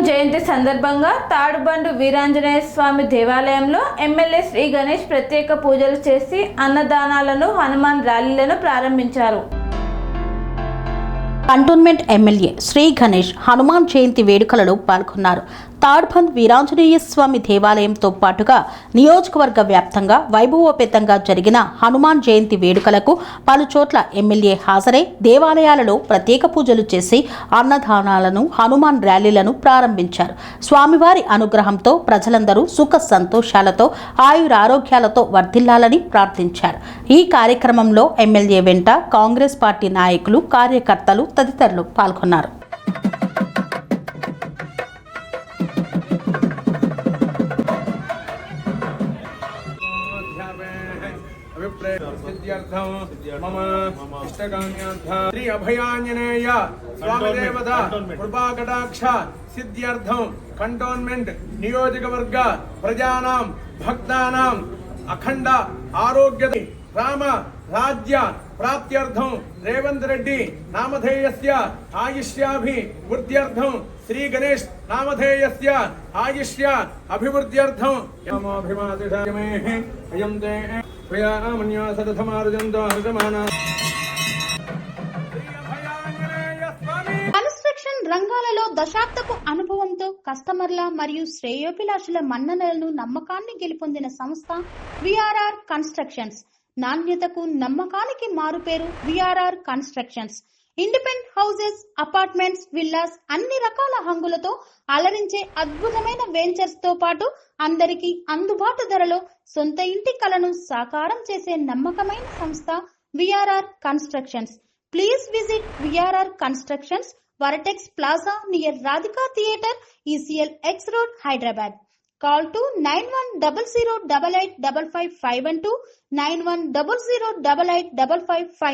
జయంతి సందర్భంగా తాడుబండు వీరాంజనేయ స్వామి దేవాలయంలో ఎమ్మెల్యే శ్రీ గణేష్ ప్రత్యేక పూజలు చేసి అన్నదానాలను హనుమాన్ ర్యాలీలను ప్రారంభించారు. కంటోన్మెంట్ ఎమ్మెల్యే శ్రీ గణేష్ హనుమాన్ జయంతి వేడుకలలో పాల్గొన్నారు. తాడ్బంద్ వీరాంజనేయ స్వామి దేవాలయంతో పాటుగా నియోజకవర్గ వ్యాప్తంగా వైభవోపేతంగా జరిగిన హనుమాన్ జయంతి వేడుకలకు పలుచోట్ల ఎమ్మెల్యే హాజరై దేవాలయాలలో ప్రత్యేక పూజలు చేసి అన్నదానాలను హనుమాన్ ర్యాలీలను ప్రారంభించారు. స్వామివారి అనుగ్రహంతో ప్రజలందరూ సుఖ సంతోషాలతో ఆయురారోగ్యాలతో వర్ధిల్లాలని ప్రార్థించారు. ఈ కార్యక్రమంలో ఎమ్మెల్యే వెంట కాంగ్రెస్ పార్టీ నాయకులు, కార్యకర్తలు తదితరులు పాల్గొన్నారు. శ్రీ అభయాంజనేయ స్వామి దేవత కృపాకటాక్ష సిద్ధ్యర్థం కంటోన్మెంట్ నియోజకవర్గ ప్రజానాం భక్తానాం అఖండ ఆరోగ్య రామ రాజ్య ప్రాప్త్యర్థం రేవంత్ రెడ్డి నామధేయస్య ఆయుష్యాభివృద్ధ్యర్థం శ్రీ గణేష్ నామధేయస్య ఆయుష్య అభివృద్ధ్యర్థం కన్స్ట్రక్షన్ రంగాలలో దశాబ్దపు అనుభవంతో కస్టమర్ల మరియు శ్రేయోభిలాషుల మన్ననలను నమ్మకాన్ని గెలుపొందిన సంస్థ విఆర్ఆర్ కన్స్ట్రక్షన్స్. నాణ్యతకు నమ్మకానికి మారుపేరు VRR constructions. Independent houses, apartments, villas అన్ని రకాల హంగులతో అలరించే అద్భుతమైన వెంచర్స్ తో పాటు అందరికీ అందుబాటు ధరలో సొంత ఇంటి కలను సాకారం చేసే నమ్మకమైన సంస్థ VRR constructions. Please visit VRR constructions, వరటెక్స్ plaza near Radhika theatre, ECL X Road, Hyderabad. Call to 910088555512 9100885555.